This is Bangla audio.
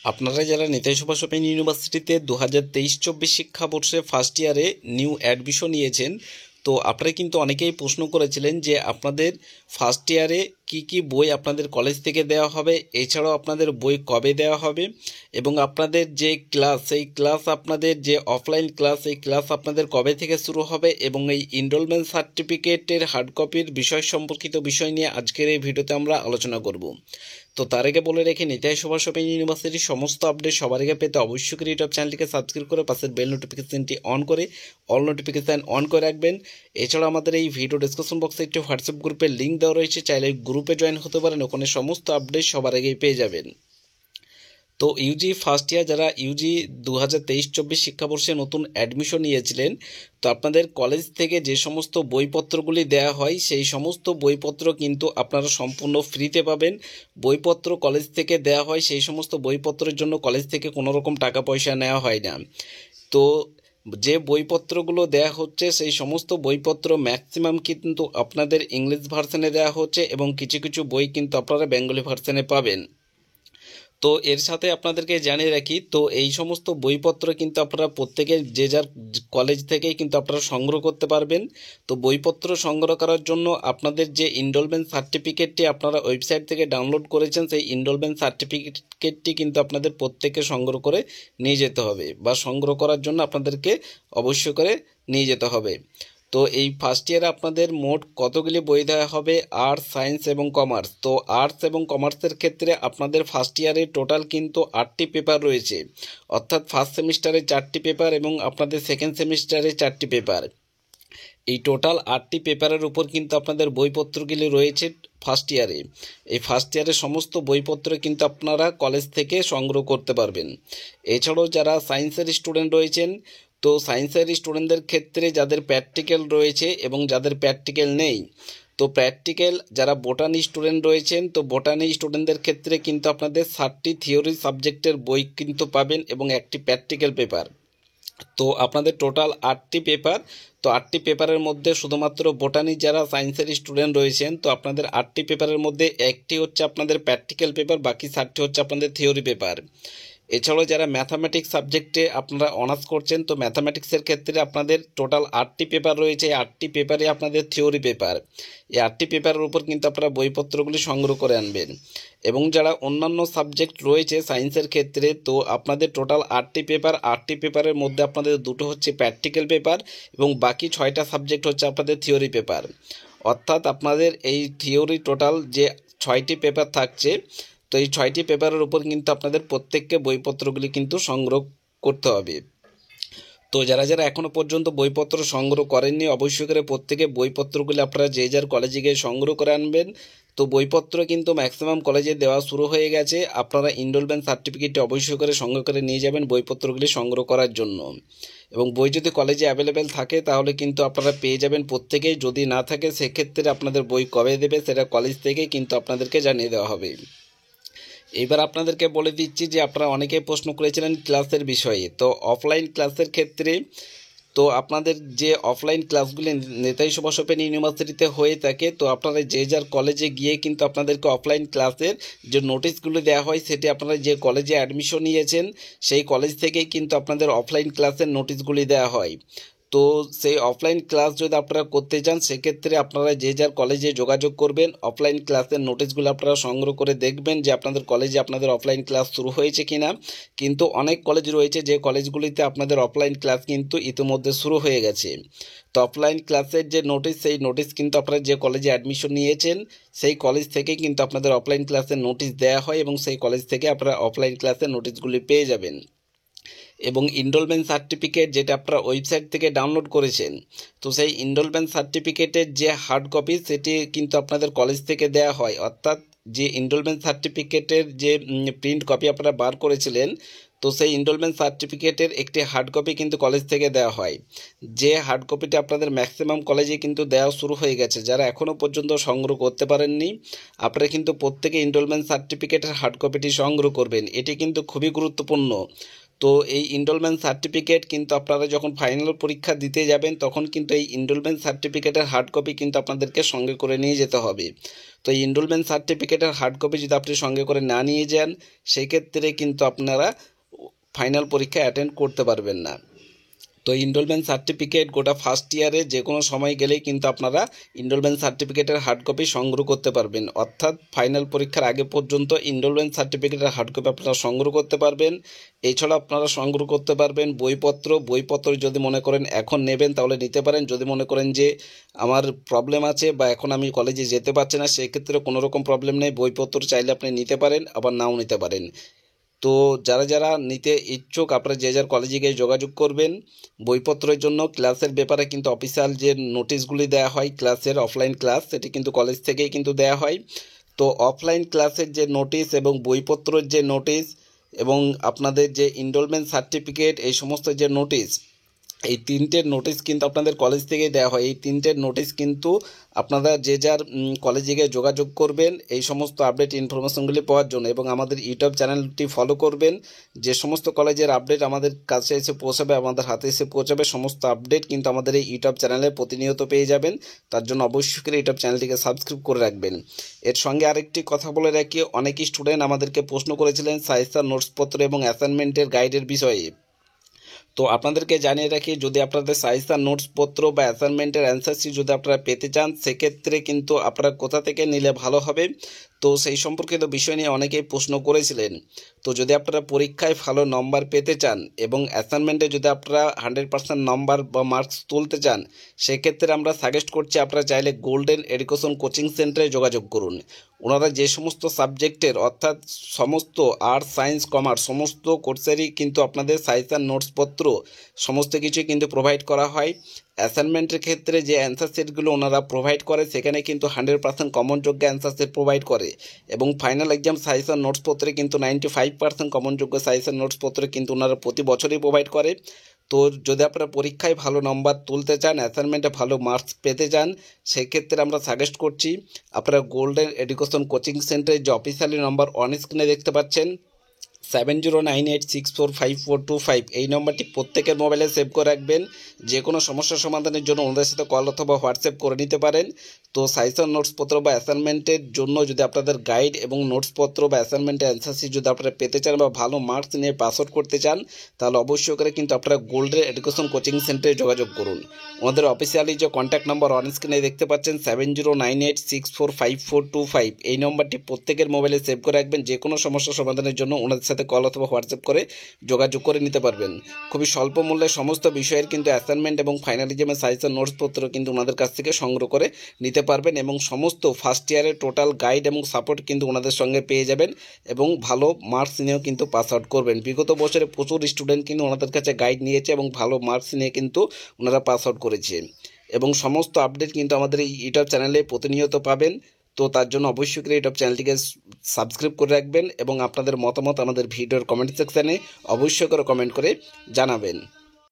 আপনারা যারা নেতাজি সুভাষ ওপেন ইউনিভার্সিটিতে 2023-24 শিক্ষাবর্ষে ফার্স্ট ইয়ারে নিউ অ্যাডমিশন নিয়েছেন, তো আপনারা কিন্তু অনেকেই প্রশ্ন করেছিলেন যে আপনাদের ফার্স্ট ইয়ারে কি কি বই আপনাদের কলেজ থেকে দেওয়া হবে, এছাড়াও আপনাদের বই কবে দেওয়া হবে এবং আপনাদের যে ক্লাস সেই ক্লাস আপনাদের যে অফলাইন ক্লাস এই ক্লাস আপনাদের কবে থেকে শুরু হবে এবং এই এনরোলমেন্ট সার্টিফিকেটের হার্ড কপির বিষয় সম্পর্কিত বিষয় নিয়ে আজকের এই ভিডিওতে আমরা আলোচনা করব। তো তার আগে বলে রেখে নেতাজি সুভাষ ওপেন ইউনিভার্সিটির সমস্ত আপডেট সবার আগে পেতে অবশ্যই করে ইউটিউব চ্যানেলটিকে সাবস্ক্রাইব করে পাশের বেল নোটিফিকেশনটি অন করে অল নোটিফিকেশান অন করে রাখবেন। এছাড়া আমাদের এই ভিডিও ডিসক্রিপশন বক্সে একটি হোয়াটসঅ্যাপ গ্রুপের লিঙ্ক দেওয়া রয়েছে, চাইলে গ্রুপে জয়েন হতে পারেন, ওখানে সমস্ত আপডেট সবার আগেই পেয়ে যাবেন। তো ইউজি ফার্স্ট ইয়ার যারা ইউজি 2023-24 শিক্ষাবর্ষে নতুন অ্যাডমিশন নিয়েছিলেন, তো আপনাদের কলেজ থেকে যে সমস্ত বইপত্রগুলি দেওয়া হয় সেই সমস্ত বইপত্র কিন্তু আপনারা সম্পূর্ণ ফ্রিতে পাবেন। বইপত্র কলেজ থেকে দেওয়া হয়, সেই সমস্ত বইপত্রের জন্য কলেজ থেকে কোনো রকম টাকা পয়সা নেওয়া হয় না। তো যে বইপত্রগুলো দেয়া হচ্ছে সেই সমস্ত বইপত্র ম্যাক্সিমাম কিন্তু আপনাদের ইংলিশ ভার্সনে দেওয়া হচ্ছে এবং কিছু কিছু বই কিন্তু আপনারা বেঙ্গলি ভার্সনে পাবেন। তো এর সাথে আপনাদেরকে জানিয়ে রাখি, তো এই সমস্ত বইপত্র কিন্তু আপনারা প্রত্যেকে যে যার কলেজ থেকেই কিন্তু আপনারা সংগ্রহ করতে পারবেন। তো বইপত্র সংগ্রহ করার জন্য আপনাদের যে এনরোলমেন্ট সার্টিফিকেটটি আপনারা ওয়েবসাইট থেকে ডাউনলোড করেছেন সেই এনরোলমেন্ট সার্টিফিকেটটি কিন্তু আপনাদের প্রত্যেকে সংগ্রহ করে নিয়ে যেতে হবে, বা সংগ্রহ করার জন্য আপনাদেরকে অবশ্যই করে নিয়ে যেতে হবে। তো এই ফার্স্ট ইয়ারে আপনাদের মোট কতগুলি বই দেওয়া হবে? আর্টস, সায়েন্স এবং কমার্স। তো আর্টস এবং কমার্সের ক্ষেত্রে আপনাদের ফার্স্ট ইয়ারে টোটাল কিন্তু 8টি পেপার রয়েছে, অর্থাৎ ফার্স্ট সেমিস্টারে 4টি পেপার এবং আপনাদের সেকেন্ড সেমিস্টারে 4টি পেপার। এই টোটাল 8টি পেপারের উপর কিন্তু আপনাদের বইপত্রগুলি রয়েছে ফার্স্ট ইয়ারে। এই ফার্স্ট ইয়ারের সমস্ত বইপত্র কিন্তু আপনারা কলেজ থেকে সংগ্রহ করতে পারবেন। এছাড়াও যারা সায়েন্সের স্টুডেন্ট রয়েছেন, তো সায়েন্সের স্টুডেন্টদের ক্ষেত্রে যাদের প্র্যাকটিক্যাল রয়েছে এবং যাদের প্র্যাকটিক্যাল নেই, তো প্র্যাকটিক্যাল যারা বোটানি স্টুডেন্ট রয়েছেন, তো বোটানি স্টুডেন্টদের ক্ষেত্রে কিন্তু আপনাদের 7টি থিওরি সাবজেক্টের বই কিন্তু পাবেন এবং একটি প্র্যাকটিক্যাল পেপার। তো আপনাদের টোটাল 8টি পেপার। তো 8টি পেপারের মধ্যে শুধুমাত্র বোটানি যারা সায়েন্সের স্টুডেন্ট রয়েছেন, তো আপনাদের 8টি পেপারের মধ্যে একটি হচ্ছে আপনাদের প্র্যাকটিক্যাল পেপার, বাকি 7টি হচ্ছে আপনাদের থিওরি পেপার। এছাড়াও যারা ম্যাথামেটিক্স সাবজেক্টে আপনারা অনার্স করছেন, তো ম্যাথামেটিক্সের ক্ষেত্রে আপনাদের টোটাল 8টি পেপার রয়েছে। এই 8টি পেপারে আপনাদের থিওরি পেপার। এই 8টি পেপারের উপর কিন্তু আপনারা বইপত্রগুলি সংগ্রহ করে আনবেন। এবং যারা অন্যান্য সাবজেক্ট রয়েছে সায়েন্সের ক্ষেত্রে, তো আপনাদের টোটাল 8টি পেপার। 8টি পেপারের মধ্যে আপনাদের দুটো হচ্ছে প্র্যাকটিক্যাল পেপার এবং বাকি 6টা সাবজেক্ট হচ্ছে আপনাদের থিওরি পেপার। অর্থাৎ আপনাদের এই থিওরি টোটাল যে 6টি পেপার থাকছে, তো এই 6টি পেপারের উপর কিন্তু আপনাদের প্রত্যেককে বইপত্রগুলি কিন্তু সংগ্রহ করতে হবে। তো যারা যারা এখনও পর্যন্ত বইপত্র সংগ্রহ করেননি, অবশ্যই করে প্রত্যেকে বইপত্রগুলি আপনারা যে যার কলেজে গিয়ে সংগ্রহ করে আনবেন। তো বইপত্র কিন্তু ম্যাক্সিমাম কলেজে দেওয়া শুরু হয়ে গেছে। আপনারা এনরোলমেন্ট সার্টিফিকেটটি অবশ্যই করে সঙ্গে করে নিয়ে যাবেন বইপত্রগুলি সংগ্রহ করার জন্য। এবং বই যদি কলেজে অ্যাভেলেবেল থাকে তাহলে কিন্তু আপনারা পেয়ে যাবেন প্রত্যেকেই, যদি না থাকে সেক্ষেত্রে আপনাদের বই কবে দেবে সেটা কলেজ থেকেই কিন্তু আপনাদেরকে জানিয়ে দেওয়া হবে। এবার আপনাদেরকে বলে দিচ্ছি যে আপনারা অনেকেই প্রশ্ন করেছিলেন ক্লাসের বিষয়ে। তো অফলাইন ক্লাসের ক্ষেত্রে, তো আপনাদের যে অফলাইন ক্লাসগুলি নেতাজি সুভাষ ওপেন ইউনিভার্সিটিতে হয়ে থাকে, তো আপনারা যে যার কলেজে গিয়ে কিন্তু আপনাদেরকে অফলাইন ক্লাসের যে নোটিশগুলো দেওয়া হয় সেটি আপনারা যে কলেজে অ্যাডমিশন নিয়েছেন সেই কলেজ থেকেই কিন্তু আপনাদের অফলাইন ক্লাসের নোটিশগুলি দেওয়া হয়। তো সেই অফলাইন ক্লাস যদি আপনারা করতে চান সেক্ষেত্রে আপনারা যে যার কলেজে যোগাযোগ করবেন। অফলাইন ক্লাসের নোটিশগুলো আপনারা সংগ্রহ করে দেখবেন যে আপনাদের কলেজে আপনাদের অফলাইন ক্লাস শুরু হয়েছে কিনা। কিন্তু অনেক কলেজ রয়েছে যে কলেজগুলিতে আপনাদের অফলাইন ক্লাস কিন্তু ইতিমধ্যে শুরু হয়ে গেছে। তো অফলাইন ক্লাসের যে নোটিশ সেই নোটিশ কিন্তু আপনারা যে কলেজে অ্যাডমিশন নিয়েছেন সেই কলেজ থেকেই কিন্তু আপনাদের অফলাইন ক্লাসের নোটিশ দেওয়া হয় এবং সেই কলেজ থেকে আপনারা অফলাইন ক্লাসের নোটিশগুলি পেয়ে যাবেন। এবং এনরোলমেন্ট সার্টিফিকেট যেটা আপনারা ওয়েবসাইট থেকে ডাউনলোড করেছেন, তো সেই এনরোলমেন্ট সার্টিফিকেটের যে হার্ড কপি সেটি কিন্তু আপনাদের কলেজ থেকে দেওয়া হয়। অর্থাৎ যে এনরোলমেন্ট সার্টিফিকেটের যে প্রিন্ট কপি আপনারা বার করেছিলেন, তো সেই এনরোলমেন্ট সার্টিফিকেটের একটি হার্ড কপি কিন্তু কলেজ থেকে দেওয়া হয়। যে হার্ড কপিটা আপনাদের ম্যাক্সিমাম কলেজে কিন্তু দেওয়া শুরু হয়ে গেছে। যারা এখনও পর্যন্ত সংগ্রহ করতে পারেননি, আপনারা কিন্তু প্রত্যেকে এনরোলমেন্ট সার্টিফিকেটের হার্ড কপিটি সংগ্রহ করবেন। এটি কিন্তু খুবই গুরুত্বপূর্ণ। তো এই এনরোলমেন্ট সার্টিফিকেট কিন্তু আপনারা যখন ফাইনাল পরীক্ষা দিতে যাবেন তখন কিন্তু এই এনরোলমেন্ট সার্টিফিকেটের হার্ড কপি কিন্তু আপনাদেরকে সঙ্গে করে নিয়ে যেতে হবে। তো এই এনরোলমেন্ট সার্টিফিকেটের হার্ড কপি যদি আপনি সঙ্গে করে না নিয়ে যান সেক্ষেত্রে কিন্তু আপনারা ফাইনাল পরীক্ষা অ্যাটেন্ড করতে পারবেন না। তো এনরোলমেন্ট সার্টিফিকেট গোটা ফার্স্ট ইয়ারে যে কোনো সময় গেলেই কিন্তু আপনারা এনরোলমেন্ট সার্টিফিকেটের হার্ড কপি সংগ্রহ করতে পারবেন, অর্থাৎ ফাইনাল পরীক্ষার আগে পর্যন্ত এনরোলমেন্ট সার্টিফিকেটের হার্ড কপি আপনারা সংগ্রহ করতে পারবেন। এছাড়া আপনারা সংগ্রহ করতে পারবেন বইপত্র যদি মনে করেন এখন নেবেন তাহলে নিতে পারেন। যদি মনে করেন যে আমার প্রবলেম আছে বা এখন আমি কলেজে যেতে পারছি না সেক্ষেত্রে কোনো রকম প্রবলেম নেই, বইপত্র চাইলে আপনি নিতে পারেন আবার নাও নিতে পারেন। তো যারা নিতে ইচ্ছুক আপনারা যে যার কলেজে গিয়ে যোগাযোগ করবেন। বইপত্রের জন্য ক্লাসের ব্যাপারে কিন্তু অফিসিয়াল যে নোটিশগুলি দেওয়া হয় ক্লাসের অফলাইন ক্লাস সেটি কিন্তু কলেজ থেকেই কিন্তু দেওয়া হয়। তো অফলাইন ক্লাসের যে নোটিশ এবং বইপত্রের যে নোটিশ এবং আপনাদের যে এনরোলমেন্ট সার্টিফিকেট এই সমস্ত যে নোটিশ, এই তিনটের নোটিশ কিন্তু আপনাদের কলেজ থেকেই দেওয়া হয়। এই তিনটের নোটিশ কিন্তু আপনারা যে যার কলেজে গিয়ে যোগাযোগ করবেন এই সমস্ত আপডেট ইনফরমেশনগুলি পাওয়ার জন্য, এবং আমাদের ইউটিউব চ্যানেলটি ফলো করবেন। যে সমস্ত কলেজের আপডেট আমাদের কাছে এসে পৌঁছাবে, আমাদের হাতে এসে পৌঁছাবে, সমস্ত আপডেট কিন্তু আমাদের এই ইউটিউব চ্যানেলে প্রতিনিয়ত পেয়ে যাবেন। তার জন্য অবশ্যই করে ইউটিউব চ্যানেলটিকে সাবস্ক্রাইব করে রাখবেন। এর সঙ্গে আরেকটি কথা বলে রাখি, অনেকই স্টুডেন্ট আমাদেরকে প্রশ্ন করেছিলেন সায়েন্সের নোটসপত্র এবং অ্যাসাইনমেন্টের গাইডের বিষয়ে। তো আপনাদেরকে জানিয়ে রাখি, যদি আপনাদের সায়েন্সের নোটসপত্র বা অ্যাসাইনমেন্টের অ্যান্সার শিট যদি আপনারা পেতে চান সেক্ষেত্রে কিন্তু আপনারা কোথা থেকে নিলে ভালো হবে, তো সেই সম্পর্কিত বিষয় নিয়ে অনেকেই প্রশ্ন করেছিলেন। তো যদি আপনারা পরীক্ষায় ভালো নম্বর পেতে চান এবং অ্যাসাইনমেন্টে যদি আপনারা 100% নম্বর বা মার্কস তুলতে চান সেক্ষেত্রে আমরা সাজেস্ট করছি আপনারা চাইলে গোল্ডেন এডুকেশন কোচিং সেন্টারে যোগাযোগ করুন। ওনারা যে সমস্ত সাবজেক্টের অর্থাৎ সমস্ত আর্টস সায়েন্স কমার্স সমস্ত কোর্সেরই কিন্তু আপনাদের সায়েন্সের নোটসপত্র সমস্ত কিছুই কিন্তু প্রোভাইড করা হয়। অ্যাসাইনমেন্টের ক্ষেত্রে যে অ্যান্সার সেটগুলো ওনারা প্রোভাইড করে সেখানে কিন্তু 100% কমন যোগ্য অ্যান্সার সেট প্রোভাইড করে, এবং ফাইনাল এক্সাম সাজেশন নোটসপত্রে কিন্তু 95% কমন যোগ্য সাজেশন নোটসপত্রে কিন্তু ওনারা প্রতি বছরই প্রোভাইড করে। তো যদি আপনারা পরীক্ষায় ভালো নম্বর তুলতে চান, অ্যাসাইনমেন্টে ভালো মার্কস পেতে চান সেক্ষেত্রে আমরা সাজেস্ট করছি আপনারা গোল্ডেন এডুকেশন কোচিং সেন্টারের যে অফিসিয়ালি নম্বর অন স্ক্রিনে দেখতে পাচ্ছেন 7098645425, এই নম্বরটি প্রত্যেকের মোবাইলে সেভ করে রাখবেন। যে কোনো সমস্যার সমাধানের জন্য ওনাদের সাথে কল অথবা হোয়াটসঅ্যাপ করে নিতে পারেন। তো সাজেশন নোটসপত্র বা অ্যাসাইনমেন্টের জন্য যদি আপনাদের গাইড এবং নোটসপত্র বা অ্যাসাইনমেন্টের অ্যান্সার শিট যদি আপনারা পেতে চান বা ভালো মার্কস নিয়ে পাস আউট করতে চান তাহলে অবশ্যই করে কিন্তু আপনারা গোল্ডেন এডুকেশন কোচিং সেন্টারে যোগাযোগ করুন। ওনাদের অফিসিয়ালি যে কন্ট্যাক্ট নাম্বার অন স্ক্রিনে দেখতে পাচ্ছেন 7098645425, এই নম্বরটি প্রত্যেকের মোবাইলে সেভ করে রাখবেন। যে কোনো সমস্যা সমাধানের জন্য ওনাদের সাথে কল অথবা হোয়াটসঅ্যাপ করে যোগাযোগ করে নিতে পারবেন। খুবই স্বল্প মূল্যে সমস্ত বিষয়ের কিন্তু অ্যাসাইনমেন্ট এবং ফাইনাল এক্সামের সাজেশন নোটসপত্র কিন্তু ওনাদের কাছ থেকে সংগ্রহ করে নিতে পারবেন, এবং সমস্ত ফার্স্ট ইয়ারের টোটাল গাইড এবং সাপোর্ট কিন্তু ওনাদের সঙ্গে পেয়ে যাবেন, এবং ভালো মার্কস নিয়েও কিন্তু পাস আউট করবেন। বিগত বছরে প্রচুর স্টুডেন্ট কিন্তু ওনাদের কাছে গাইড নিয়েছে এবং ভালো মার্কস নিয়ে কিন্তু ওনারা পাস আউট করেছে, এবং সমস্ত আপডেট কিন্তু আমাদের এই ইউটিউব চ্যানেলে প্রতিনিয়ত পাবেন। তো তার জন্য অবশ্যই করে ইউটিউব চ্যানেলটিকে সাবস্ক্রাইব করে রাখবেন এবং আপনাদের মতামত আমাদের ভিডিওর কমেন্ট সেকশানে অবশ্যই করে কমেন্ট করে জানাবেন।